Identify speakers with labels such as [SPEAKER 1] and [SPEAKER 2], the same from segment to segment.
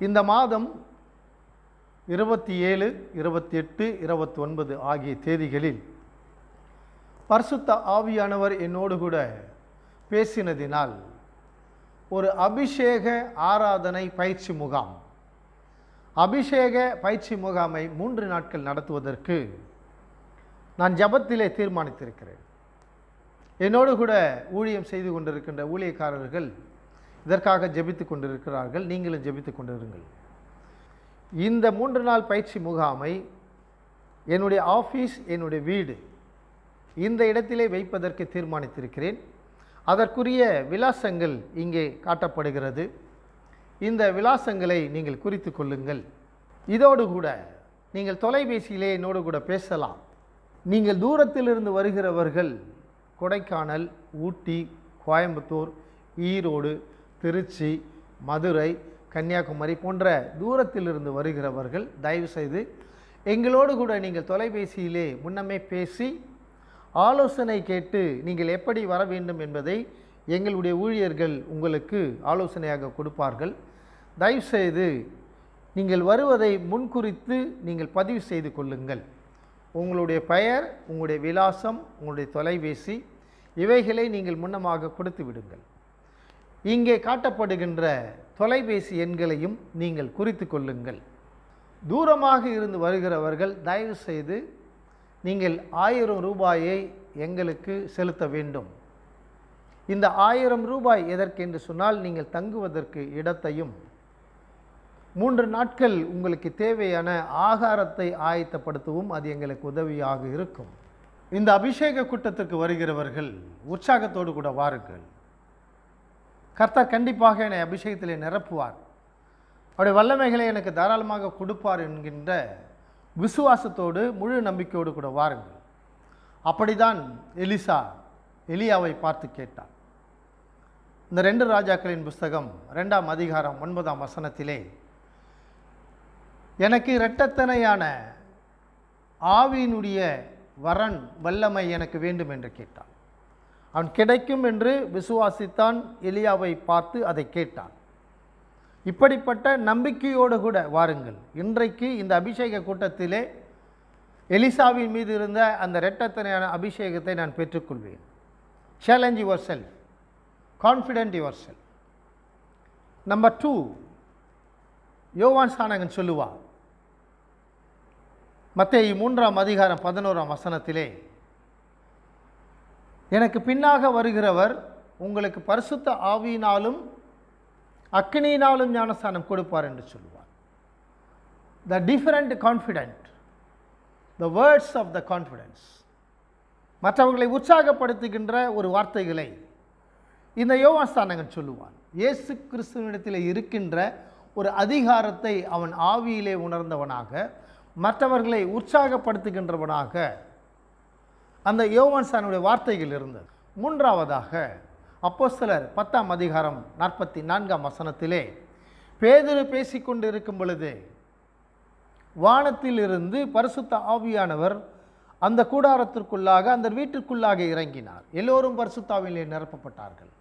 [SPEAKER 1] இந்த மாதம் 27, 28, 29 ஆகிய தேதிகளில் பரிசுத்த ஆவியானவர் என்னோடு கூட பேசினதினால் ஒரு அபிஷேக ஆராதனை பயிற்சி முகாம், அபிஷேக பயிற்சி முகாமை 3 நாட்கள் நடத்துவதற்கு நான் ஜெபத்திலே தீர்மானித்திருக்கிறேன். என்னோடு கூட ஊழியம் செய்து கொண்டிருக்கின்ற ஊழியக்காரர்கள் இதற்காக ஜெபித்து கொண்டிருக்கிறார்கள். நீங்களும் ஜெபித்து கொண்டிருங்கள். இந்த 3 நாள் பயிற்சி முகாமை என்னுடைய ஆஃபீஸ், என்னுடைய வீடு இந்த இடத்திலே வைப்பதற்கு தீர்மானித்திருக்கிறேன். அதற்குரிய விலாசங்கள் இங்கே காட்டப்படுகிறது. இந்த விலாசங்களை நீங்கள் குறித்து கொள்ளுங்கள். இதோடு கூட நீங்கள் தொலைபேசியிலே என்னோடு கூட பேசலாம். நீங்கள் தூரத்திலிருந்து வருகிறவர்கள் கொடைக்கானல், ஊட்டி, கோயம்புத்தூர், ஈரோடு, திருச்சி, மதுரை, கன்னியாகுமரி போன்ற தூரத்திலிருந்து வருகிறவர்கள் தயவுசெய்து எங்களோடு கூட நீங்கள் தொலைபேசியிலே முன்னமே பேசி ஆலோசனை கேட்டு நீங்கள் எப்படி வர வேண்டும் என்பதை எங்களுடைய ஊழியர்கள் உங்களுக்கு ஆலோசனையாக கொடுப்பார்கள். தயவுசெய்து நீங்கள் வருவதை முன்குறித்து நீங்கள் பதிவு செய்து கொள்ளுங்கள். உங்களுடைய பெயர், உங்களுடைய விலாசம், உங்களுடைய தொலைபேசி இவைகளை நீங்கள் முன்னமாக கொடுத்து விடுங்கள். இங்கே காட்டப்படுகின்ற தொலைபேசி எண்களையும் நீங்கள் குறித்து கொள்ளுங்கள். தூரமாக இருந்து வருகிறவர்கள் தயவுசெய்து நீங்கள் 1000 ரூபாயை எங்களுக்கு செலுத்த வேண்டும். இந்த 1000 ரூபாய் எதற்கென்று சொன்னால், நீங்கள் தங்குவதற்கு இடத்தையும் 3 நாட்கள் உங்களுக்கு தேவையான ஆகாரத்தை ஆயத்தப்படுத்தவும் அது எங்களுக்கு உதவியாக இருக்கும். இந்த அபிஷேக கூட்டத்திற்கு வருகிறவர்கள் உற்சாகத்தோடு கூட வாருங்கள். கர்த்தர் கண்டிப்பாக என்னை அபிஷேகத்திலே நிரப்புவார், அவருடைய வல்லமைகளை எனக்கு தாராளமாக கொடுப்பார் என்கின்ற விசுவாசத்தோடு முழு நம்பிக்கையோடு கூட வாருங்கள். அப்படிதான் எலிசா எலியாவை பார்த்து கேட்டார். இந்த 2 ராஜாக்களின் புஸ்தகம் 2ஆம் அதிகாரம் 9ஆம் வசனத்திலே, எனக்கு இரட்டத்தனையான ஆவியினுடைய வரன் வல்லமை எனக்கு வேண்டும் என்று கேட்டான். அவன் கிடைக்கும் என்று விசுவாசித்தான். எலியாவை பார்த்து அதை கேட்டான். இப்படிப்பட்ட நம்பிக்கையோடு கூட வாருங்கள். இன்றைக்கு இந்த அபிஷேக கூட்டத்திலே எலிசாவின் மீது இருந்த அந்த இரட்டத்தனையான அபிஷேகத்தை நான் பெற்றுக்கொள்வேன். Challenge your self, confident your self. Number 2, Yovan ஸ்நானகன் சொல்லுவார் மத்தேயு 3ஆம் அதிகாரம் 11ஆம் வசனத்திலே, எனக்கு பின்னாக வருகிறவர் உங்களுக்கு பரிசுத்த ஆவியினாலும் அக்கினியினாலும் ஞானஸ்தானம் கொடுப்பார் என்று சொல்லுவார். The different confident, the words of the confidence, மற்றவர்களை உற்சாகப்படுத்துகின்ற ஒரு வார்த்தைகளை இந்த யோவான் ஸ்நானகன் சொல்லுவான். இயேசு கிறிஸ்துவினிடத்தில் இருக்கின்ற ஒரு அதிகாரத்தை அவன் ஆவியிலே உணர்ந்தவனாக, மற்றவர்களை உற்சாகப்படுத்துகின்றவனாக அந்த யோவான் ஸ்நானனுடைய வார்த்தைகள் இருந்தது. 3ஆவதாக அப்போஸ்தலர் 10ஆம் அதிகாரம் 44ஆம் வசனத்திலே, பேதுரு பேசிக்கொண்டு இருக்கும் பொழுது வானத்திலிருந்து பரிசுத்த ஆவியானவர் அந்த கூடாரத்திற்குள்ளாக, அந்த வீட்டிற்குள்ளாக இறங்கினார். எல்லோரும் பரிசுத்த ஆவியிலே நிரப்பப்பட்டார்கள்.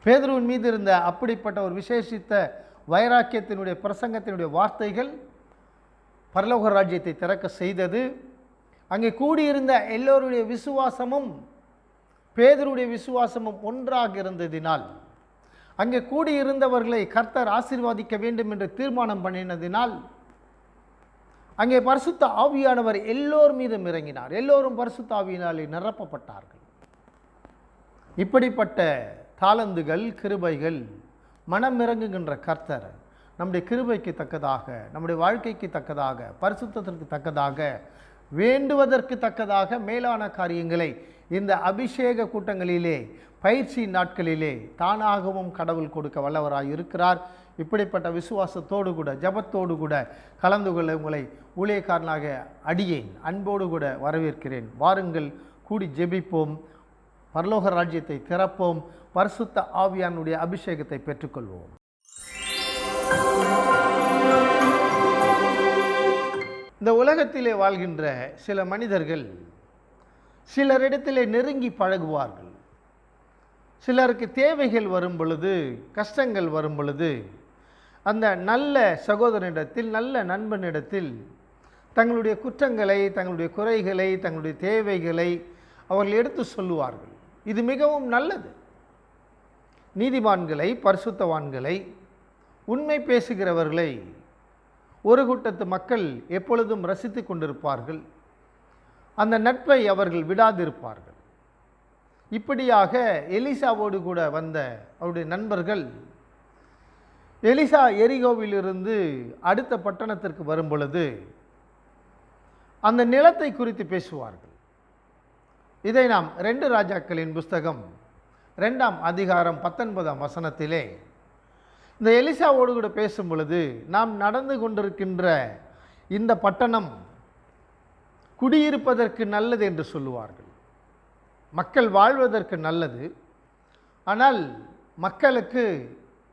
[SPEAKER 1] பேதுருவின் மீது இருந்த அப்படிப்பட்ட ஒரு விசேஷித்த வைராக்கியத்தினுடைய பிரசங்கத்தினுடைய வார்த்தைகள் பரலோக ராஜ்யத்தை திறக்க செய்தது. அங்கே கூடியிருந்த எல்லோருடைய விசுவாசமும் பேதுருடைய விசுவாசமும் ஒன்றாக இருந்ததினால், அங்கே கூடியிருந்தவர்களை கர்த்தர் ஆசீர்வதிக்க வேண்டும் என்று தீர்மானம் பண்ணினதினால், அங்கே பரிசுத்த ஆவியானவர் எல்லோர் மீதும் இறங்கினார். எல்லோரும் பரிசுத்த ஆவியினாலே நிரப்பப்பட்டார்கள். இப்படிப்பட்ட தாளந்துகள், கிருபைகள் மனம் இறங்குகின்ற கர்த்தர் நம்முடைய கிருபைக்கு தக்கதாக, நம்முடைய வாழ்க்கைக்கு தக்கதாக, பரிசுத்தத்திற்கு தக்கதாக, வேண்டுவதற்கு தக்கதாக மேலான காரியங்களை இந்த அபிஷேக கூட்டங்களிலே, பயிற்சி நாட்களிலே தானாகவும் கடவுள் கொடுக்க வல்லவராய் இருக்கிறார். இப்படிப்பட்ட விசுவாசத்தோடு கூட, ஜபத்தோடு கூட கலந்து கொள்ள உங்களை ஊழியக்காரனாக அடியேன் அன்போடு கூட வரவேற்கிறேன். வாருங்கள், கூடி ஜெபிப்போம், பரலோக ராஜ்யத்தை திறப்போம், பரிசுத்த ஆவியானுடைய அபிஷேகத்தை பெற்றுக்கொள்வோம். இந்த உலகத்திலே வாழ்கின்ற சில மனிதர்கள் சிலரிடத்திலே நெருங்கி பழகுவார்கள். சிலருக்கு தேவைகள் வரும் பொழுது, கஷ்டங்கள் வரும் பொழுது அந்த நல்ல சகோதரனிடத்தில், நல்ல நண்பனிடத்தில் தங்களுடைய குற்றங்களை, தங்களுடைய குறைகளை, தங்களுடைய தேவைகளை அவர்கள் எடுத்து சொல்லுவார்கள். இது மிகவும் நல்லது. நீதிமான்களை, பரிசுத்தவான்களை, உண்மை பேசுகிறவர்களை ஒரு கூட்டத்து மக்கள் எப்பொழுதும் ரசித்து கொண்டிருப்பார்கள். அந்த நட்பை அவர்கள் விடாதிருப்பார்கள். இப்படியாக எலிசாவோடு கூட வந்த அவருடைய நண்பர்கள் எலிசா எரிகோவிலிருந்து அடுத்த பட்டணத்திற்கு வரும் பொழுது அந்த நிலத்தை குறித்து பேசுவார்கள். இதை நாம் 2 ராஜாக்களின் புஸ்தகம் 2ஆம் அதிகாரம் 19ஆம் வசனத்திலே இந்த எலிசாவோடு கூட பேசும் பொழுது, நாம் நடந்து கொண்டிருக்கின்ற இந்த பட்டணம் குடியிருப்பதற்கு நல்லது என்று சொல்லுவார்கள். மக்கள் வாழ்வதற்கு நல்லது. ஆனால் மக்களுக்கு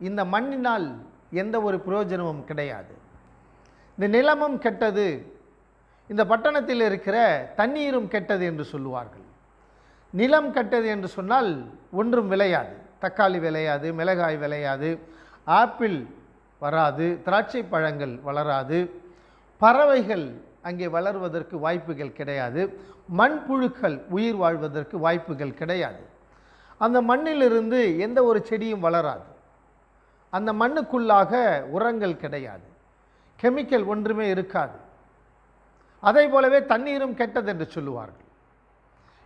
[SPEAKER 1] இந்த மண்ணினால் எந்த ஒரு பிரயோஜனமும் கிடையாது. இந்த நிலமும் கெட்டது, இந்த பட்டணத்தில் இருக்கிற தண்ணீரும் கெட்டது என்று சொல்லுவார்கள். நிலம் கெட்டது என்று சொன்னால் ஒன்றும் விளையாது. தக்காளி விளையாது, மிளகாய் விளையாது, ஆப்பிள் வராது, திராட்சை பழங்கள் வளராது, பறவைகள் அங்கே வளர்வதற்கு வாய்ப்புகள் கிடையாது, மண்புழுக்கள் உயிர் வாழ்வதற்கு வாய்ப்புகள் கிடையாது. அந்த மண்ணிலிருந்து எந்த ஒரு செடியும் வளராது. அந்த மண்ணுக்குள்ளாக உரங்கள் கிடையாது, கெமிக்கல் ஒன்றுமே இருக்காது. அதை போலவே தண்ணீரும் கெட்டது என்று சொல்லுவார்கள்.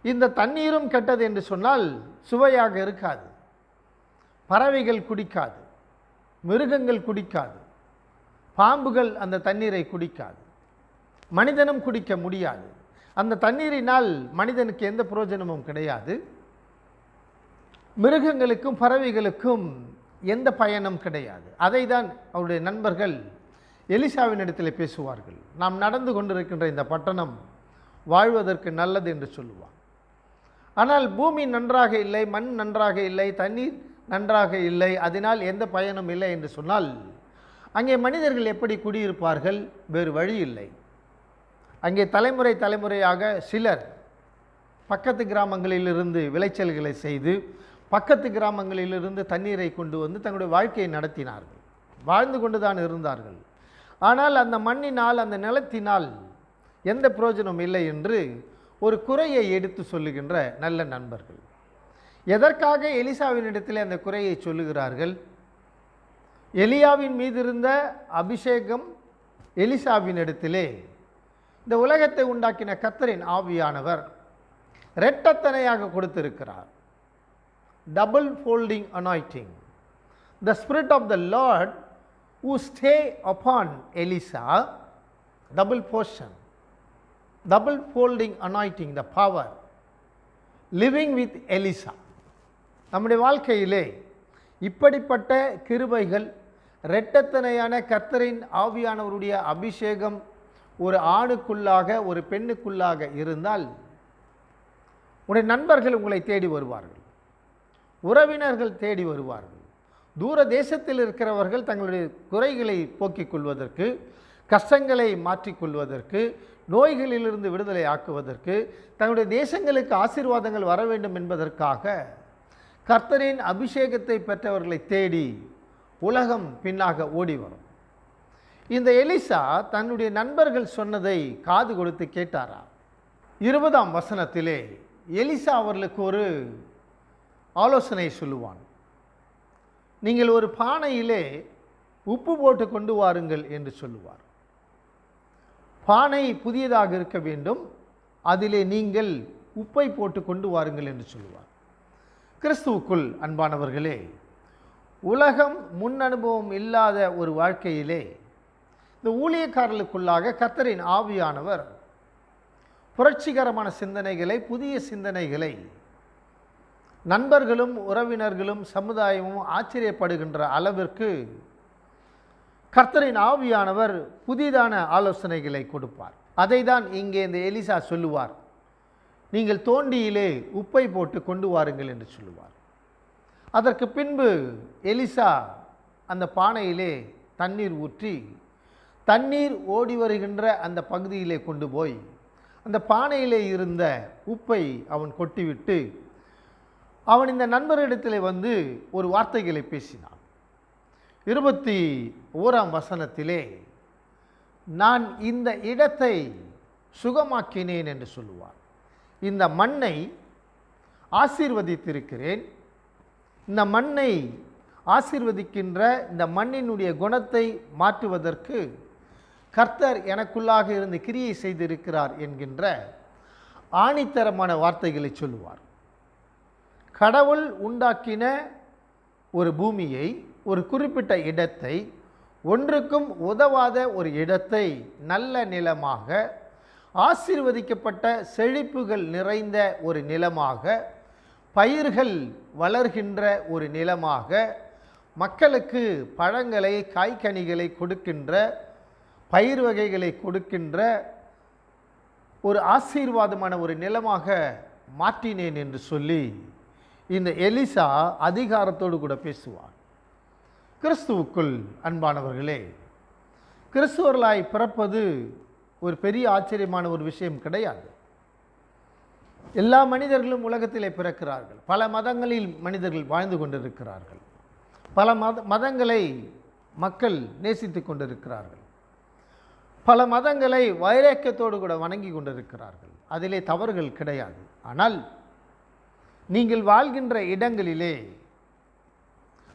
[SPEAKER 1] இந்த தண்ணீரும் கெட்டது என்று சொன்னால் சுவையாக இருக்காது. பறவைகள் குடிக்காது, மிருகங்கள் குடிக்காது, பாம்புகள் அந்த தண்ணீரை குடிக்காது, மனிதனும் குடிக்க முடியாது. அந்த தண்ணீரினால் மனிதனுக்கு எந்த பிரயோஜனமும் கிடையாது. மிருகங்களுக்கும் பறவைகளுக்கும் எந்த பயனும் கிடையாது. அதை தான் அவருடைய நண்பர்கள் எலிசாவின் இடத்தில் பேசுவார்கள். நாம் நடந்து கொண்டிருக்கின்ற இந்த பட்டணம் வாழ்வதற்கு நல்லது என்று சொல்லுவார். ஆனால் பூமி நன்றாக இல்லை, மண் நன்றாக இல்லை, தண்ணீர் நன்றாக இல்லை, அதனால் எந்த பயனும் இல்லை என்று சொன்னால் அங்கே மனிதர்கள் எப்படி குடியிருப்பார்கள்? வேறு வழி இல்லை. அங்கே தலைமுறை தலைமுறையாக சிலர் பக்கத்து கிராமங்களிலிருந்து விளைச்சல்களை செய்து, பக்கத்து கிராமங்களிலிருந்து தண்ணீரை கொண்டு வந்து தங்களுடைய வாழ்க்கையை நடத்தினார்கள். வாழ்ந்து கொண்டு தான் இருந்தார்கள். ஆனால் அந்த மண்ணினால், அந்த நிலத்தினால் எந்த பிரயோஜனம் இல்லை என்று ஒரு குறையை எடுத்து சொல்லுகின்ற நல்ல நண்பர்கள். எதற்காக எலிசாவின் இடத்திலே அந்த குறையை சொல்லுகிறார்கள்? எலியாவின் மீது இருந்த அபிஷேகம் எலிசாவின் இடத்திலே இந்த உலகத்தை உண்டாக்கின கர்த்தரின் ஆவியானவர் இரட்டத்தனையாக கொடுத்திருக்கிறார். Double folding anointing. The Spirit of the Lord who stay upon Elisa, double portion, double folding anointing, the power, living with Elisa. நம்முடைய வாழ்க்கையிலே இப்படிப்பட்ட கிருபைகள், இரட்டத்தனையான கர்த்தரின் ஆவியானவருடைய அபிஷேகம் ஒரு ஆணுக்குள்ளாக, ஒரு பெண்ணுக்குள்ளாக இருந்தால் உடைய நண்பர்கள் உங்களை தேடி வருவார்கள், உறவினர்கள் தேடி வருவார்கள். தூர தேசத்தில் இருக்கிறவர்கள் தங்களுடைய குறைகளை போக்கிக் கொள்வதற்கு, கஷ்டங்களை மாற்றிக்கொள்வதற்கு, நோய்களிலிருந்து விடுதலை ஆக்குவதற்கு, தங்களுடைய தேசங்களுக்கு ஆசீர்வாதங்கள் வர வேண்டும் என்பதற்காக கர்த்தரின் அபிஷேகத்தை பெற்றவர்களை தேடி உலகம் பின்னாக ஓடி வரும். இந்த எலிசா தன்னுடைய நண்பர்கள் சொன்னதை காது கொடுத்து கேட்டாரா? 20ஆம் வசனத்திலே எலிசா அவர்களுக்கு ஒரு ஆலோசனை சொல்லுவான். நீங்கள் ஒரு பானையிலே உப்பு போட்டு கொண்டு வாருங்கள் என்று சொல்லுவார். பானை புதியதாக இருக்க வேண்டும், அதிலே நீங்கள் உப்பை போட்டு கொண்டு வாருங்கள் என்று சொல்லுவார். கிறிஸ்துவுக்குள் அன்பானவர்களே, உலகம் முன் அனுபவம் இல்லாத ஒரு வாழ்க்கையிலே இந்த ஊழியக்காரர்களுக்குள்ளாக கர்த்தரின் ஆவியானவர் புரட்சிகரமான சிந்தனைகளை, புதிய சிந்தனைகளை நண்பர்களும் உறவினர்களும் சமுதாயமும் ஆச்சரியப்படுகின்ற அளவிற்கு கர்த்தரின் ஆவியானவர் புதிதான ஆலோசனைகளை கொடுப்பார். அதை தான் இங்கே இந்த எலிசா சொல்லுவார். நீங்கள் தோண்டியிலே உப்பை போட்டு கொண்டு வாருங்கள் என்று சொல்லுவார். அதற்கு பின்பு எலிசா அந்த பானையிலே தண்ணீர் ஊற்றி, தண்ணீர் ஓடி வருகின்ற அந்த பகுதியிலே கொண்டு போய் அந்த பானையிலே இருந்த உப்பை அவன் கொட்டிவிட்டு அவன் இந்த நண்பரிடத்தில் வந்து ஒரு வார்த்தைகளை பேசினான். 21ஆம் வசனத்திலே நான் இந்த இடத்தை சுகமாக்கினேன் என்று சொல்லுவார். இந்த மண்ணை ஆசீர்வதித்திருக்கிறேன். இந்த மண்ணை ஆசீர்வதிக்கின்ற இந்த மண்ணினுடைய குணத்தை மாற்றுவதற்கு கர்த்தர் எனக்குள்ளாக இருந்து கிரியை செய்திருக்கிறார் என்கின்ற ஆணித்தரமான வார்த்தைகளை சொல்லுவார். கடவுள் உண்டாக்கின ஒரு பூமியை, ஒரு குறிப்பிட்ட இடத்தை, ஒன்றுக்கும் உதவாத ஒரு இடத்தை நல்ல நிலமாக, ஆசீர்வதிக்கப்பட்ட செழிப்புகள் நிறைந்த ஒரு நிலமாக, பயிர்கள் வளர்கின்ற ஒரு நிலமாக, மக்களுக்கு பழங்களை காய்கனிகளை கொடுக்கின்ற, பயிர் வகைகளை கொடுக்கின்ற ஒரு ஆசீர்வாதமான ஒரு நிலமாக மாற்றினேன் என்று சொல்லி இந்த எலிசா அதிகாரத்தோடு கூட பேசுவார். கிறிஸ்துவுக்குள் அன்பானவர்களே, கிறிஸ்துவர்களாய் பிறப்பது ஒரு பெரிய ஆச்சரியமான ஒரு விஷயம் கிடையாது. எல்லா மனிதர்களும் உலகத்திலே பிறக்கிறார்கள். பல மதங்களில் மனிதர்கள் வாழ்ந்து கொண்டிருக்கிறார்கள். பல மதங்களை மக்கள் நேசித்து கொண்டிருக்கிறார்கள். பல மதங்களை வைராக்கியத்தோடு கூட வணங்கி கொண்டிருக்கிறார்கள். அதிலே தவறுகள் கிடையாது. ஆனால் நீங்கள் வாழ்கின்ற இடங்களிலே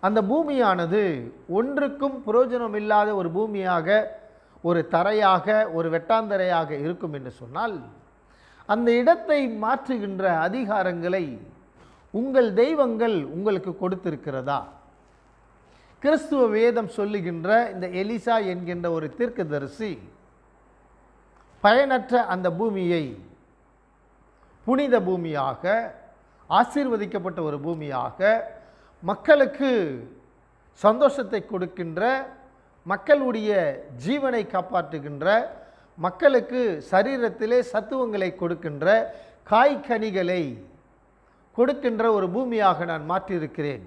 [SPEAKER 1] அந்த பூமியானது ஒன்றுக்கும் பிரயோஜனம் இல்லாத ஒரு பூமியாக, ஒரு தரையாக, ஒரு வெட்டாந்தரையாக இருக்கும் என்று சொன்னால், அந்த இடத்தை மாற்றுகின்ற அதிகாரங்களை உங்கள் தெய்வங்கள் உங்களுக்கு கொடுத்திருக்கிறதா? கிறிஸ்துவ வேதம் சொல்லுகின்ற இந்த எலிசா என்கின்ற ஒரு தீர்க்கதரிசி பயனற்ற அந்த பூமியை புனித பூமியாக, ஆசீர்வதிக்கப்பட்ட ஒரு பூமியாக, மக்களுக்கு சந்தோஷத்தை கொடுக்கின்ற, மக்களுடைய ஜீவனை காப்பாற்றுகின்ற, மக்களுக்கு சரீரத்திலே சத்துவங்களை கொடுக்கின்ற, காய்கனிகளை கொடுக்கின்ற ஒரு பூமியாக நான் மாற்றியிருக்கிறேன்.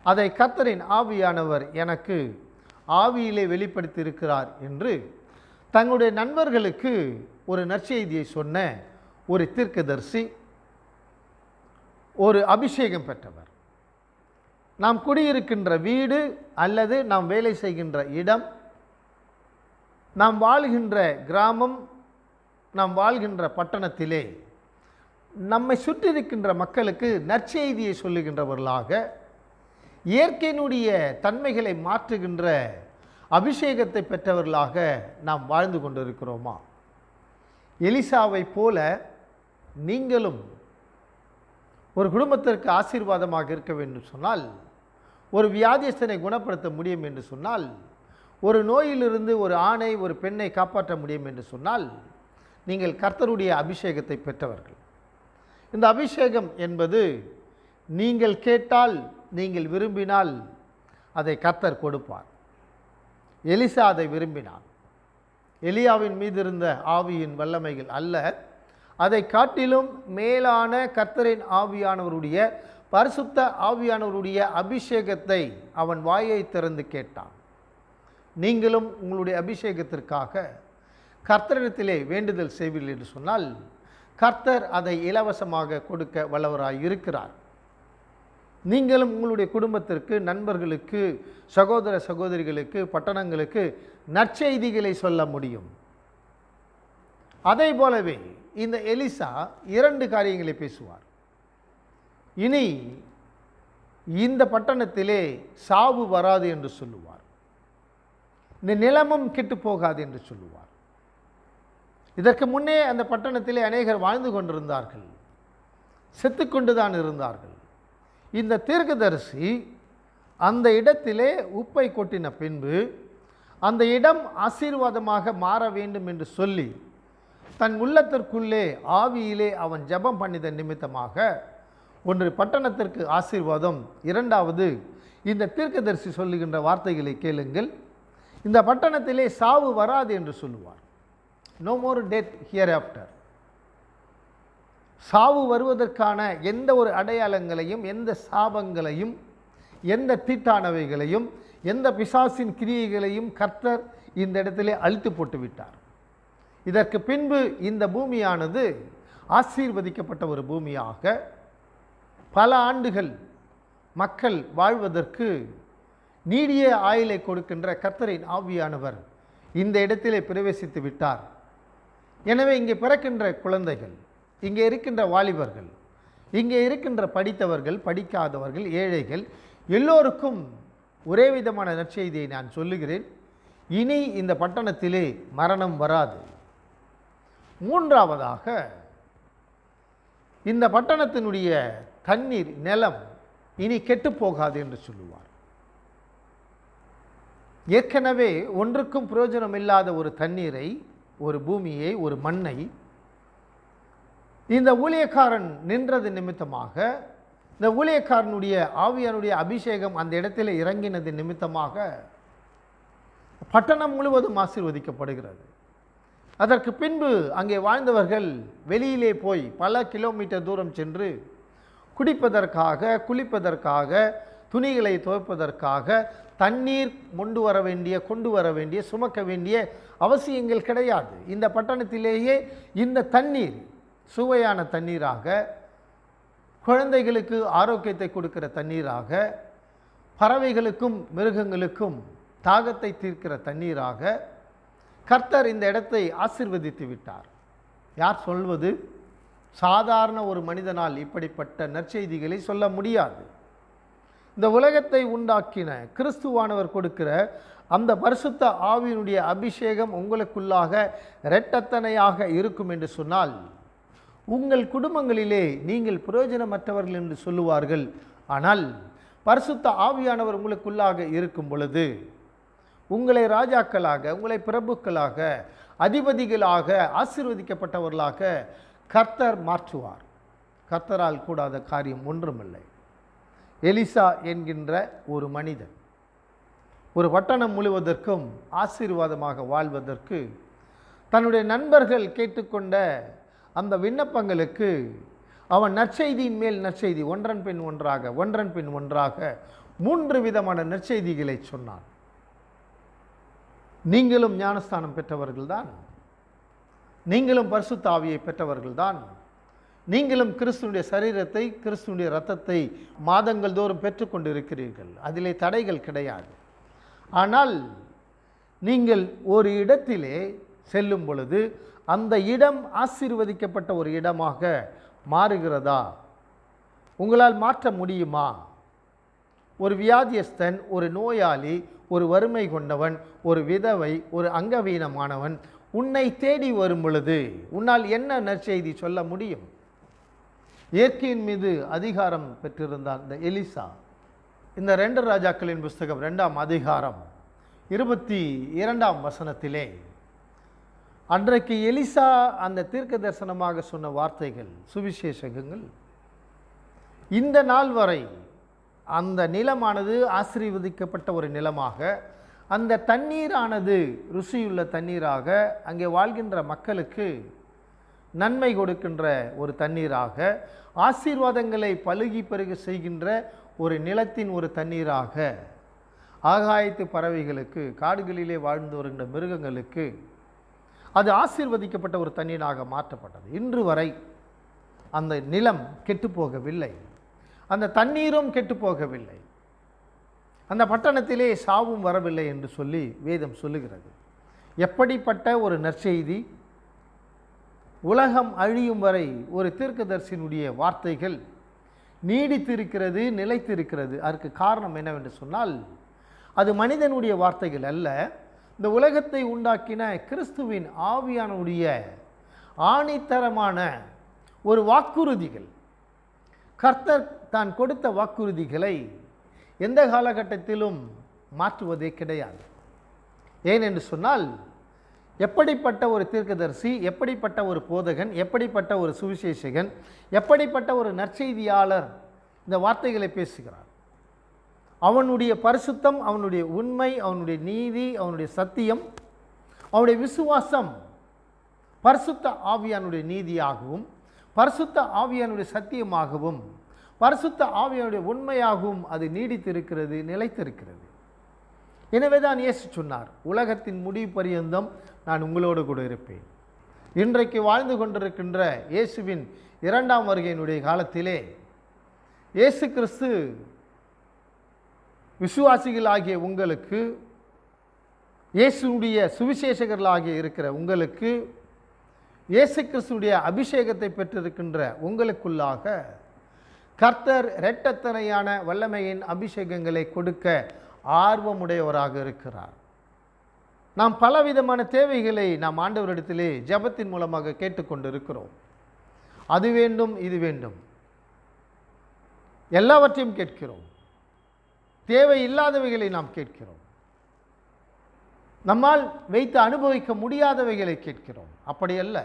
[SPEAKER 1] அதை கர்த்தரின் ஆவியானவர் எனக்கு ஆவியிலே வெளிப்படுத்தியிருக்கிறார் என்று தங்களுடைய நண்பர்களுக்கு ஒரு நற்செய்தியை சொன்ன ஒரு தீர்க்கதரிசி, ஒரு அபிஷேகம் பெற்றவர். நாம் குடியிருக்கின்ற வீடு அல்லது நாம் வேலை செய்கின்ற இடம், நாம் வாழ்கின்ற கிராமம், நாம் வாழ்கின்ற பட்டணத்திலே நம்மை சுற்றியிருக்கின்ற மக்களுக்கு நற்செய்தியை சொல்லுகின்றவர்களாக, இயற்கையினுடைய தன்மைகளை மாற்றுகின்ற அபிஷேகத்தை பெற்றவர்களாக நாம் வாழ்ந்து கொண்டிருக்கிறோமா? எலிசாவை போல நீங்களும் ஒரு குடும்பத்திற்கு ஆசீர்வாதமாக இருக்க வேண்டும் சொன்னால், ஒரு வியாதியஸ்தனை குணப்படுத்த முடியும் என்று சொன்னால், ஒரு நோயிலிருந்து ஒரு ஆணை ஒரு பெண்ணை காப்பாற்ற முடியும் என்று சொன்னால், நீங்கள் கர்த்தருடைய அபிஷேகத்தை பெற்றவர்கள். இந்த அபிஷேகம் என்பது நீங்கள் கேட்டால், நீங்கள் விரும்பினால் அதை கர்த்தர் கொடுப்பார். எலிசா அதை விரும்பினான். எலியாவின் மீது இருந்த ஆவியின் வல்லமைகள் அல்ல, அதை காட்டிலும் மேலான கர்த்தரின் ஆவியானவருடைய, பரிசுத்த ஆவியானவருடைய அபிஷேகத்தை அவன் வாயை திறந்து கேட்டான். நீங்களும் உங்களுடைய அபிஷேகத்திற்காக கர்த்தரிடத்திலே வேண்டுதல் செய்வீர்கள் என்று சொன்னால், கர்த்தர் அதை இலவசமாக கொடுக்க வல்லவராய் இருக்கிறார். நீங்களும் உங்களுடைய குடும்பத்திற்கு, நண்பர்களுக்கு, சகோதர சகோதரிகளுக்கு, பட்டணங்களுக்கு நற்செய்திகளை சொல்ல முடியும். அதை போலவே இந்த எலிசா 2 காரியங்களை பேசுவார். இனி இந்த பட்டணத்திலே சாவு வராது என்று சொல்லுவார். இந்த நிலமும் கெட்டு போகாது என்று சொல்லுவார். இதற்கு முன்னே அந்த பட்டணத்திலே அநேகர் வாழ்ந்து கொண்டிருந்தார்கள், செத்துக்கொண்டுதான் இருந்தார்கள். இந்த தீர்க்கதரிசி அந்த இடத்திலே உப்பை கொட்டின பின்பு அந்த இடம் ஆசீர்வாதமாக மாற வேண்டும் என்று சொல்லி தன் உள்ளத்திற்குள்ளே ஆவியிலே அவன் ஜெபம் பண்ணித நிமித்தமாக, ஒன்று பட்டணத்திற்கு ஆசீர்வாதம், இரண்டாவது இந்த தீர்க்கதரிசி சொல்லுகின்ற வார்த்தைகளை கேளுங்கள், இந்த பட்டணத்திலே சாவு வராது என்று சொல்லுவார். No more death hereafter. சாவு வருவதற்கான எந்த ஒரு அடையாளங்களையும், எந்த சாபங்களையும், எந்த தீட்டானவைகளையும், எந்த பிசாசின் கிரியைகளையும் கர்த்தர் இந்த இடத்திலே அழித்து போட்டு விட்டார். இதற்கு பின்பு இந்த பூமியானது ஆசீர்வதிக்கப்பட்ட ஒரு பூமியாக பல ஆண்டுகள் மக்கள் வாழ்வதற்கு நீடிய ஆயுளை கொடுக்கின்ற கர்த்தரின் ஆவியானவர் இந்த இடத்திலே பிரவேசித்து விட்டார். எனவே இங்கே பிறக்கின்ற குழந்தைகள், இங்கே இருக்கின்ற வாலிபர்கள், இங்கே இருக்கின்ற படித்தவர்கள், படிக்காதவர்கள், ஏழைகள் எல்லோருக்கும் ஒரே விதமான நற்செய்தியை நான் சொல்லுகிறேன். இனி இந்த பட்டணத்திலே மரணம் வராது. மூன்றாவதாக, இந்த பட்டணத்தினுடைய தண்ணீர், நிலம் இனி கெட்டுப்போகாது என்று சொல்லுவார். ஏற்கனவே ஒன்றுக்கும் பிரயோஜனம் இல்லாத ஒரு தண்ணீரை, ஒரு பூமியை, ஒரு மண்ணை இந்த ஊழியக்காரன் நின்றது நிமித்தமாக, இந்த ஊழியக்காரனுடைய ஆவியானுடைய அபிஷேகம் அந்த இடத்தில் இறங்கினது நிமித்தமாக பட்டணம் முழுவதும் ஆசீர்வதிக்கப்படுகிறது. அதற்கு பின்பு அங்கே வாழ்ந்தவர்கள் வெளியிலே போய் பல கிலோமீட்டர் தூரம் சென்று குடிப்பதற்காக, குளிப்பதற்காக, துணிகளை துவைப்பதற்காக தண்ணீர் கொண்டு வர வேண்டிய சுமக்க வேண்டிய அவசியங்கள் கிடையாது. இந்த பட்டணத்திலேயே இந்த தண்ணீர் சுவையான தண்ணீராக, குழந்தைகளுக்கு ஆரோக்கியத்தை கொடுக்கிற தண்ணீராக, பறவைகளுக்கும் மிருகங்களுக்கும் தாகத்தை தீர்க்கிற தண்ணீராக கர்த்தர் இந்த இடத்தை ஆசீர்வதித்து விட்டார். யார் சொல்வது? சாதாரண ஒரு மனிதனால் இப்படிப்பட்ட நற்செய்திகளை சொல்ல முடியாது. இந்த உலகத்தை உண்டாக்கின கிறிஸ்துவானவர் கொடுக்கிற அந்த பரிசுத்த ஆவியினுடைய அபிஷேகம் உங்களுக்குள்ளாக இரட்டத்தனையாக இருக்கும் என்று சொன்னால், உங்கள் குடும்பங்களிலே நீங்கள் பிரயோஜனமற்றவர்கள் என்று சொல்லுவார்கள். ஆனால் பரிசுத்த ஆவியானவர் உங்களுக்குள்ளாக இருக்கும் பொழுது உங்களை ராஜாக்களாக, உங்களை பிரபுக்களாக, அதிபதிகளாக, ஆசீர்வதிக்கப்பட்டவர்களாக கர்த்தர் மாற்றுவார். கர்த்தரால் கூடாத காரியம் ஒன்றுமில்லை. எலிசா என்கின்ற ஒரு மனிதன் ஒரு பட்டணம் முழுவதற்கும் ஆசீர்வாதமாக வாழ்வதற்கு தன்னுடைய நண்பர்கள் கேட்டுக்கொண்ட அந்த விண்ணப்பங்களுக்கு அவன் நற்செய்தியின் மேல் நற்செய்தி, ஒன்றன் பின் ஒன்றாக 3 விதமான நற்செய்திகளை சொன்னான். நீங்களும் ஞானஸ்தானம் பெற்றவர்கள்தான், நீங்களும் பரிசுத்த ஆவியை பெற்றவர்கள்தான், நீங்களும் கிறிஸ்துனுடைய சரீரத்தை, கிறிஸ்துனுடைய இரத்தத்தை மாதங்கள் தோறும் பெற்றுக்கொண்டு இருக்கிறீர்கள். அதிலே தடைகள் கிடையாது. ஆனால் நீங்கள் ஒரு இடத்திலே செல்லும் பொழுது அந்த இடம் ஆசீர்வதிக்கப்பட்ட ஒரு இடமாக மாறுகிறதா? உங்களால் மாற்ற முடியுமா? ஒரு வியாதியஸ்தன், ஒரு நோயாளி, ஒரு வறுமை கொண்டவன், ஒரு விதவை, ஒரு அங்கவீனமானவன் உன்னை தேடி வரும் பொழுது உன்னால் என்ன நற்செய்தி சொல்ல முடியும்? இயற்கையின் மீது அதிகாரம் பெற்றிருந்தான் இந்த எலிசா. இந்த 2 ராஜாக்களின் புஸ்தகம் 2ஆம் அதிகாரம் 22ஆம் வசனத்திலே அன்றைக்கு எலிசா அந்த தீர்க்க தரிசனமாக சொன்ன வார்த்தைகள், சுவிசேஷகங்கள், இந்த நாள் வரை அந்த நிலமானது ஆசீர்வதிக்கப்பட்ட ஒரு நிலமாக, அந்த தண்ணீரானது ருசியுள்ள தண்ணீராக, அங்கே வாழ்கின்ற மக்களுக்கு நன்மை கொடுக்கின்ற ஒரு தண்ணீராக, ஆசீர்வாதங்களை பலுகி பெருக செய்கின்ற ஒரு நிலத்தின் ஒரு தண்ணீராக, ஆகாயத்து பறவைகளுக்கு, காடுகளிலே வாழ்ந்து வருகின்ற மிருகங்களுக்கு அது ஆசீர்வதிக்கப்பட்ட ஒரு தண்ணீராக மாற்றப்பட்டது. இன்று வரை அந்த நிலம் கெட்டுப்போகவில்லை, அந்த தண்ணீரும் கெட்டுப்போகவில்லை, அந்த பட்டணத்திலே சாவும் வரவில்லை என்று சொல்லி வேதம் சொல்லுகிறது. எப்படிப்பட்ட ஒரு நற்செய்தி! உலகம் அழியும் வரை ஒரு தீர்க்கதரிசியினுடைய வார்த்தைகள் நீடித்திருக்கிறது, நிலைத்திருக்கிறது. அதற்கு காரணம் என்னவென்று சொன்னால், அது மனிதனுடைய வார்த்தைகள் அல்ல, இந்த உலகத்தை உண்டாக்கின கிறிஸ்துவின் ஆவியானுடைய ஆணித்தரமான ஒரு வாக்குறுதிகள். கர்த்தர் தான் கொடுத்த வாக்குறுதிகளை எந்த காலகட்டத்திலும் மாற்றுவதே கிடையாது. ஏனென்று சொன்னால், எப்படிப்பட்ட ஒரு தீர்க்கதரிசி, எப்படிப்பட்ட ஒரு போதகன், எப்படிப்பட்ட ஒரு சுவிசேஷகன், எப்படிப்பட்ட ஒரு நற்செய்தியாளர் இந்த வார்த்தைகளை பேசுகிறார். அவனுடைய பரிசுத்தம், அவனுடைய உண்மை, அவனுடைய நீதி, அவனுடைய சத்தியம், அவனுடைய விசுவாசம் பரிசுத்த ஆவியானுடைய நீதியாகவும், பரிசுத்த ஆவியானுடைய சத்தியமாகவும், பரிசுத்த ஆவியானுடைய உண்மையாகவும் அது நீடித்திருக்கிறது, நிலைத்திருக்கிறது. எனவே தான் இயேசு சொன்னார், உலகத்தின் முடிவு பரியந்தம் நான் உங்களோடு கூட இருப்பேன். இன்றைக்கு வாழ்ந்து கொண்டிருக்கின்ற இயேசுவின் 2ஆம் வருகையினுடைய காலத்திலே இயேசு கிறிஸ்து விசுவாசிகளாகிய உங்களுக்கு, இயேசுடைய சுவிசேஷகர்களாகிய இருக்கிற உங்களுக்கு, இயேசு கிறிஸ்துடைய அபிஷேகத்தை பெற்றிருக்கின்ற உங்களுக்குள்ளாக கர்த்தர் இரட்டத்தனையான வல்லமையின் அபிஷேகங்களை கொடுக்க ஆர்வமுடையவராக இருக்கிறார். நாம் பலவிதமான தேவைகளை நாம் ஆண்டவரிடத்திலே ஜெபத்தின் மூலமாக கேட்டுக்கொண்டு இருக்கிறோம். அது வேண்டும், இது வேண்டும், எல்லாவற்றையும் கேட்கிறோம். தேவை இல்லாதவைகளை நாம் கேட்கிறோம். நம்மால் வைத்து அனுபவிக்க முடியாதவைகளை கேட்கிறோம். அப்படி அல்ல,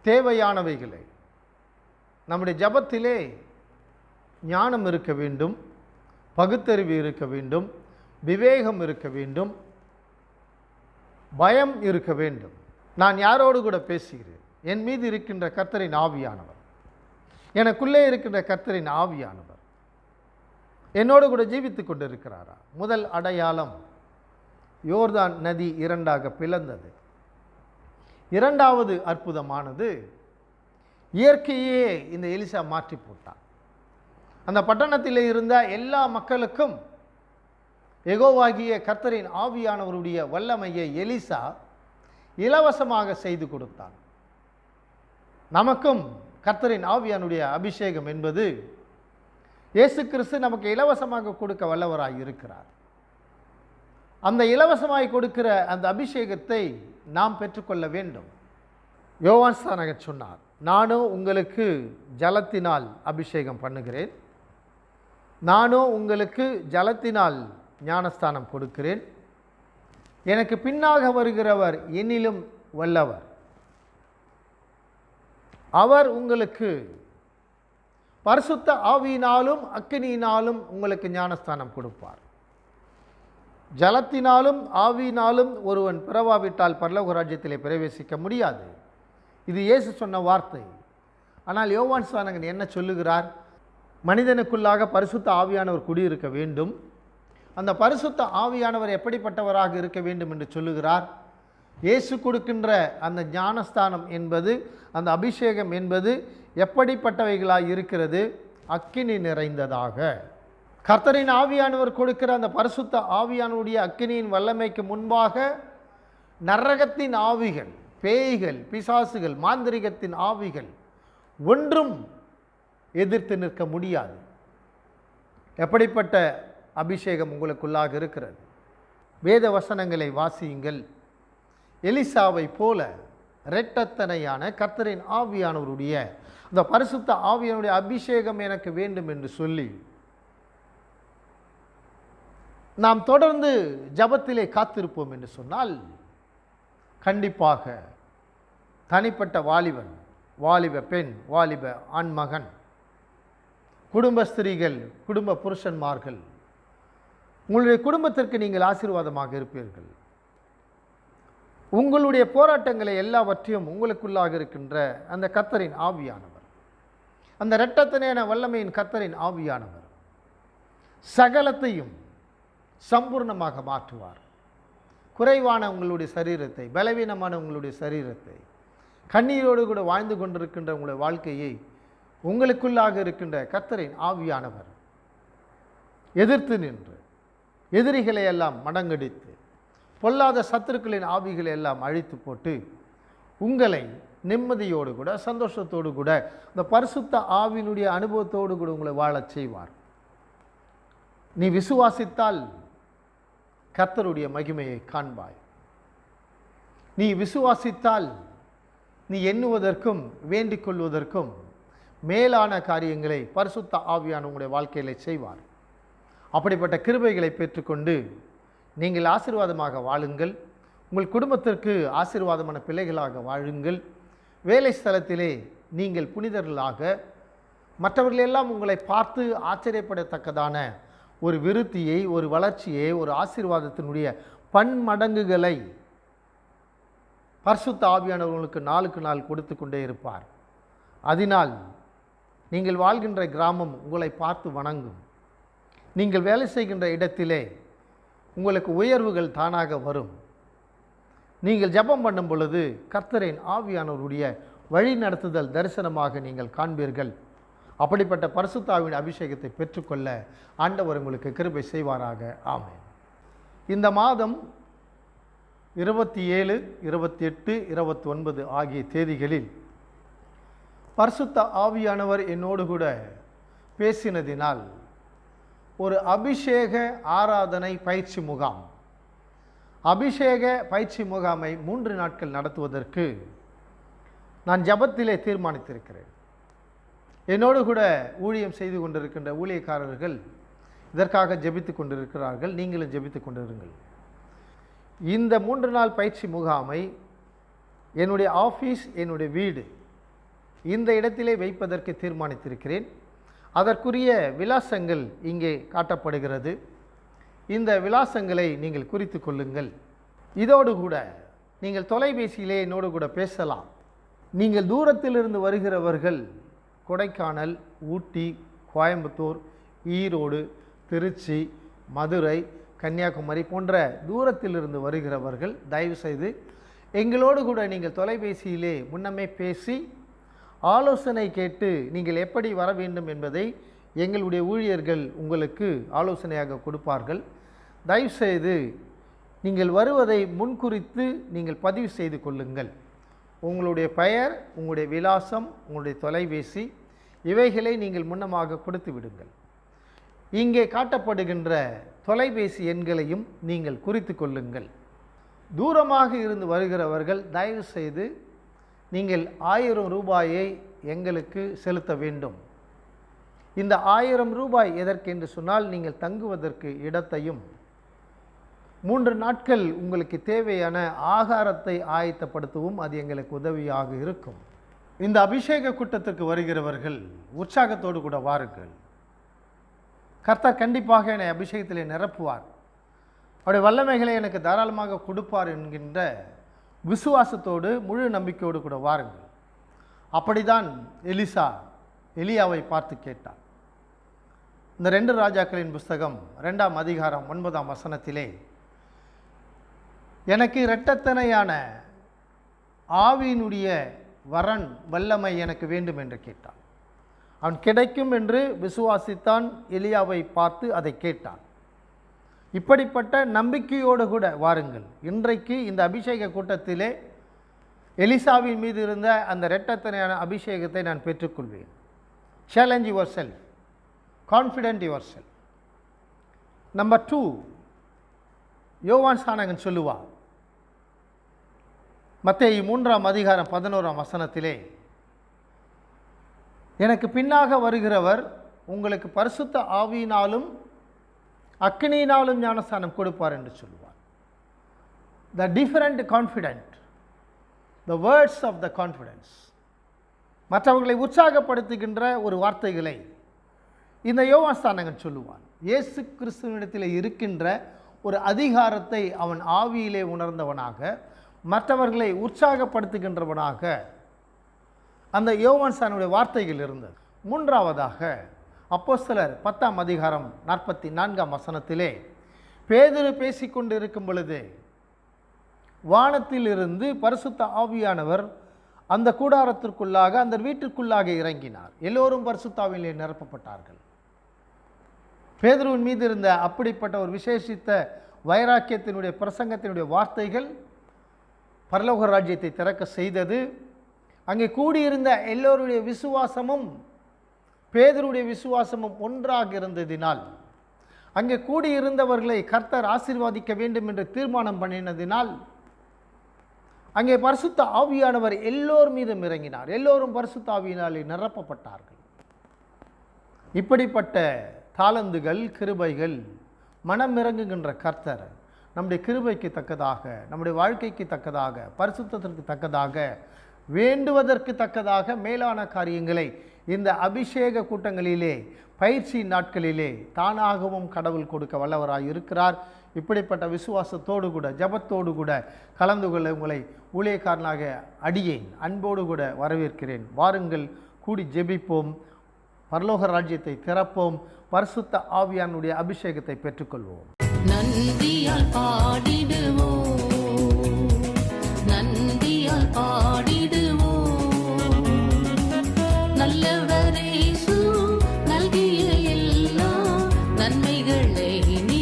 [SPEAKER 1] தேவையானவைகளை. நம்முடைய ஜெபத்திலே ஞானம் இருக்க வேண்டும், பகுத்தறிவு இருக்க வேண்டும், விவேகம் இருக்க வேண்டும், பயம் இருக்க வேண்டும். நான் யாரோடு கூட பேசுகிறேன்? என் மீது இருக்கின்ற கர்த்தரின் ஆவியானவர், எனக்குள்ளே இருக்கின்ற கர்த்தரின் ஆவியானவர் என்னோடு கூட ஜீவித்து கொண்டிருக்கிறாரா? முதல் அடையாளம், யோர்தான் நதி இரண்டாக பிளந்தது. இரண்டாவது அற்புதமானது, இயற்கையே இந்த எலிசா மாற்றி போட்டான். அந்த பட்டணத்தில் இருந்த எல்லா மக்களுக்கும் யெகோவாகிய கர்த்தரின் ஆவியானவருடைய வல்லமையை எலிசா இலவசமாக செய்து கொடுத்தான். நமக்கும் கர்த்தரின் ஆவியானுடைய அபிஷேகம் என்பது இயேசு கிறிஸ்து நமக்கு இலவசமாக கொடுக்க வல்லவராய் இருக்கிறார். அந்த இலவசமாய் கொடுக்கிற அந்த அபிஷேகத்தை நாம் பெற்றுக்கொள்ள வேண்டும். யோவான் ஸ்நானகர் சொன்னார், நானும் உங்களுக்கு ஜலத்தினால் அபிஷேகம் பண்ணுகிறேன், நானும் உங்களுக்கு ஜலத்தினால் ஞானஸ்தானம் கொடுக்கிறேன், எனக்கு பின்னாக வருகிறவர் என்னிலும் வல்லவர், அவர் உங்களுக்கு பரிசுத்த ஆவியினாலும் அக்கினியினாலும் உங்களுக்கு ஞானஸ்தானம் கொடுப்பார். ஜலத்தினாலும் ஆவியினாலும் ஒருவன் பிறவாவிட்டால் பரலோக ராஜ்யத்திலே பிரவேசிக்க முடியாது. இது இயேசு சொன்ன வார்த்தை. ஆனால் யோவான் ஸ்நானகன் என்ன சொல்லுகிறார்? மனிதனுக்குள்ளாக பரிசுத்த ஆவியானவர் குடியிருக்க வேண்டும். அந்த பரிசுத்த ஆவியானவர் எப்படிப்பட்டவராக இருக்க வேண்டும் என்று சொல்லுகிறார். இயேசு கொடுக்கின்ற அந்த ஞானஸ்தானம் என்பது, அந்த அபிஷேகம் என்பது எப்படிப்பட்டவைகளாக இருக்கிறது? அக்கினி நிறைந்ததாக. கர்த்தரின் ஆவியானவர் கொடுக்கிற அந்த பரிசுத்த ஆவியானுடைய அக்கினியின் வல்லமைக்கு முன்பாக நரகத்தின் ஆவிகள், பேய்கள், பிசாசுகள், மாந்திரிகத்தின் ஆவிகள் ஒன்றும் எதிர்த்து நிற்க முடியாது. எப்படிப்பட்ட அபிஷேகம் உங்களுக்குள்ளாக இருக்கிறது? வேத வசனங்களை வாசியுங்கள். எலிசாவை போல இரட்டத்தனையான கர்த்தரின் ஆவியானவருடைய அந்த பரிசுத்த ஆவியானுடைய அபிஷேகம் எனக்கு வேண்டும் என்று சொல்லி நாம் தொடர்ந்து ஜெபத்திலே காத்திருப்போம் என்று சொன்னால், கண்டிப்பாக தனிப்பட்ட வாலிபன், வாலிப பெண், வாலிப ஆண்மகன், குடும்ப ஸ்திரீகள், குடும்ப புருஷன்மார்கள், உங்களுடைய குடும்பத்திற்கு நீங்கள் ஆசீர்வாதமாக இருப்பீர்கள். உங்களுடைய போராட்டங்களை எல்லாவற்றையும் உங்களுக்குள்ளாக இருக்கின்ற அந்த கர்த்தரின் ஆவியானவர், அந்த இரட்டத்தனையான வல்லமையின் கர்த்தரின் ஆவியானவர் சகலத்தையும் சம்பூர்ணமாக மாற்றுவார். குறைவான உங்களுடைய சரீரத்தை, பலவீனமான உங்களுடைய சரீரத்தை, கண்ணீரோடு கூட வாழ்ந்து கொண்டிருக்கின்ற உங்களுடைய வாழ்க்கையை உங்களுக்குள்ளாக இருக்கின்ற கர்த்தரின் ஆவியானவர் எதிர்த்து நின்று எதிரிகளை எல்லாம் மடங்கடித்து பொல்லாத சத்துருக்களின் ஆவிகளை எல்லாம் அழித்து போட்டு உங்களை நிம்மதியோடு கூட சந்தோஷத்தோடு கூட இந்த பரிசுத்த ஆவியினுடைய அனுபவத்தோடு கூட உங்களை வாழச் செய்வார். நீ விசுவாசித்தால் கர்த்தருடைய மகிமையை காண்பாய். நீ விசுவாசித்தால் நீ எண்ணுவதற்கும் வேண்டிக் கொள்வதற்கும் மேலான காரியங்களை பரிசுத்த ஆவியான உங்களுடைய வாழ்க்கையிலே செய்வார். அப்படிப்பட்ட கிருபைகளை பெற்றுக்கொண்டு நீங்கள் ஆசீர்வாதமாக வாழுங்கள். உங்கள் குடும்பத்திற்கு ஆசீர்வாதமான பிள்ளைகளாக வாழுங்கள். வேலை ஸ்தலத்திலே நீங்கள் புனிதர்களாக மற்றவர்களெல்லாம் உங்களை பார்த்து ஆச்சரியப்படத்தக்கதான ஒரு விருத்தியை, ஒரு வளர்ச்சியை, ஒரு ஆசீர்வாதத்தினுடைய பன்மடங்குகளை பரிசுத்த ஆவியானவர்களுக்கு நாளுக்கு நாள் கொடுத்து கொண்டே இருப்பார். அதனால் நீங்கள் வாழ்கின்ற கிராமம் உங்களை பார்த்து வணங்கும். நீங்கள் வேலை செய்கின்ற இடத்திலே உங்களுக்கு உயர்வுகள் தானாக வரும். நீங்கள் ஜெபம் பண்ணும் பொழுது கர்த்தரின் ஆவியானவருடைய வழி நடத்துதல் தரிசனமாக நீங்கள் காண்பீர்கள். அப்படிப்பட்ட பரிசுத்த ஆவியின் அபிஷேகத்தை பெற்றுக்கொள்ள ஆண்டவர் உங்களுக்கு கிருபை செய்வாராக. ஆமென். இந்த மாதம் 27, 28, 29 ஆகிய தேதிகளில் பரிசுத்த ஆவியானவர் என்னோடு கூட பேசினதினால் ஒரு அபிஷேக ஆராதனை பயிற்சி முகாம், அபிஷேக பயிற்சி முகாமை 3 நாட்கள் நடத்துவதற்கு நான் ஜெபத்திலே தீர்மானித்திருக்கிறேன். என்னோடு கூட ஊழியம் செய்து கொண்டிருக்கின்ற ஊழியக்காரர்கள் இதற்காக ஜெபித்து கொண்டிருக்கிறார்கள். நீங்களும் ஜெபித்து கொண்டிருங்கள். இந்த 3 நாள் பயிற்சி முகாமை என்னுடைய ஆஃபீஸ், என்னுடைய வீடு இந்த இடத்திலே வைப்பதற்கு தீர்மானித்திருக்கிறேன். அதற்குரிய விலாசங்கள் இங்கே காட்டப்படுகிறது. இந்த விலாசங்களை நீங்கள் குறித்து கொள்ளுங்கள். இதோடு கூட நீங்கள் தொலைபேசியிலே என்னோடு கூட பேசலாம். நீங்கள் தூரத்திலிருந்து வருகிறவர்கள் கொடைக்கானல், ஊட்டி, கோயம்புத்தூர், ஈரோடு, திருச்சி, மதுரை, கன்னியாகுமரி போன்ற தூரத்திலிருந்து வருகிறவர்கள் தயவுசெய்து எங்களோடு கூட நீங்கள் தொலைபேசியிலே முன்னமே பேசி ஆலோசனை கேட்டு நீங்கள் எப்படி வர வேண்டும் என்பதை எங்களுடைய ஊழியர்கள் உங்களுக்கு ஆலோசனையாக கொடுப்பார்கள். தயவுசெய்து நீங்கள் வருவதை முன்குறித்து நீங்கள் பதிவு செய்து கொள்ளுங்கள். உங்களுடைய பெயர், உங்களுடைய விலாசம், உங்களுடைய தொலைபேசி இவைகளை நீங்கள் முன்னமாக கொடுத்து விடுங்கள். இங்கே காட்டப்படுகின்ற தொலைபேசி எண்களையும் நீங்கள் குறித்து கொள்ளுங்கள். தூரமாக இருந்து வருகிறவர்கள் தயவு செய்து நீங்கள் 1000 ரூபாயை எங்களுக்கு செலுத்த வேண்டும். இந்த 1000 ரூபாய் எதற்கென்று சொன்னால், நீங்கள் தங்குவதற்கு இடத்தையும் 3 நாட்கள் உங்களுக்கு தேவையான ஆகாரத்தை ஆயத்தப்படுத்தவும் அது எங்களுக்கு உதவியாக இருக்கும். இந்த அபிஷேக கூட்டத்திற்கு வருகிறவர்கள் உற்சாகத்தோடு கூட வாருங்கள். கர்த்தர் கண்டிப்பாக என்னை அபிஷேகத்திலே நிரப்புவார், அவருடைய வல்லமைகளை எனக்கு தாராளமாக கொடுப்பார் என்கின்ற விசுவாசத்தோடு முழு நம்பிக்கையோடு கூட வாருங்கள். அப்படிதான் எலிசா எலியாவை பார்த்து கேட்டார். இந்த 2 ராஜாக்களின் புஸ்தகம் 2ஆம் அதிகாரம் 9ஆம் வசனத்திலே, எனக்கு இரட்டத்தனையான ஆவியினுடைய வரன் வல்லமை எனக்கு வேண்டும் என்று கேட்டான். அவன் கிடைக்கும் என்று விசுவாசித்தான். எலியாவை பார்த்து அதை கேட்டான். இப்படிப்பட்ட நம்பிக்கையோடு கூட வாருங்கள். இன்றைக்கு இந்த அபிஷேக கூட்டத்திலே எலிசாவின் மீது இருந்த அந்த இரட்டத்தனையான அபிஷேகத்தை நான் பெற்றுக்கொள்வேன். Challenge your self, confident your self. Number 2, Yovan ஸ்நானகன் சொல்லுவார் மத்தேயு 3ஆம் அதிகாரம் 11ஆம் வசனத்திலே, எனக்கு பின்னாக வருகிறவர் உங்களுக்கு பரிசுத்த ஆவியினாலும் அக்கினியினாலும் ஞானஸ்நானம் கொடுப்பார் என்று சொல்லுவார். The different confident, the words of the confidence, மற்றவர்களை உற்சாகப்படுத்துகின்ற ஒரு வார்த்தைகளை இந்த யோவான் ஸ்நானகன் சொல்லுவான். இயேசு கிறிஸ்துவினிடத்தில் இருக்கின்ற ஒரு அதிகாரத்தை அவன் ஆவியிலே உணர்ந்தவனாக, மற்றவர்களை உற்சாகப்படுத்துகின்றவனாக அந்த யோவான் ஸ்நானனுடைய வார்த்தைகள் இருந்தது. 3ஆவதாக அப்போஸ்தலர் 10ஆம் அதிகாரம் 44ஆம் வசனத்திலே, பேதுரு பேசிக்கொண்டு இருக்கும் பொழுது வானத்திலிருந்து பரிசுத்த ஆவியானவர் அந்த கூடாரத்திற்குள்ளாக, அந்த வீட்டிற்குள்ளாக இறங்கினார். எல்லோரும் பரிசுத்த ஆவியிலே நிரப்பப்பட்டார்கள். பேதுருவின் மீது இருந்த அப்படிப்பட்ட ஒரு விசேஷித்த வைராக்கியத்தினுடைய பிரசங்கத்தினுடைய வார்த்தைகள் பரலோக ராஜ்யத்தை திறக்க செய்தது. அங்கே கூடியிருந்த எல்லோருடைய விசுவாசமும் பேதுருடைய விசுவாசமும் ஒன்றாக இருந்ததினால், அங்கே கூடியிருந்தவர்களை கர்த்தர் ஆசீர்வதிக்க வேண்டும் என்று தீர்மானம் பண்ணினதினால், அங்கே பரிசுத்த ஆவியானவர் எல்லோர் மீதும் இறங்கினார். எல்லோரும் பரிசுத்த ஆவியினாலே நிரப்பப்பட்டார்கள். இப்படிப்பட்ட தாளந்துகள், கிருபைகள் மனம் இறங்குகின்ற கர்த்தர் நம்முடைய கிருபைக்கு தக்கதாக, நம்முடைய வாழ்க்கைக்கு தக்கதாக, பரிசுத்தத்திற்கு தக்கதாக, வேண்டுவதற்கு தக்கதாக மேலான காரியங்களை இந்த அபிஷேக கூட்டங்களிலே, பயிற்சி நாட்களிலே தானாகவும் கடவுள் கொடுக்க வல்லவராய் இருக்கிறார். இப்படிப்பட்ட விசுவாசத்தோடு கூட, ஜபத்தோடு கூட கலந்து கொள்ள உங்களை ஊழியக்காரனாக அடியேன் அன்போடு கூட வரவேற்கிறேன். வாருங்கள், கூடி ஜெபிப்போம், பரலோக ராஜ்யத்தை திறப்போம், பரிசுத்த ஆவியானுடைய அபிஷேகத்தை பெற்றுக்கொள்வோம்.
[SPEAKER 2] நந்தியால் பாடிடுவோம், நந்தியால் பாடிடுவோம், நல்லவரே எங்களை நீ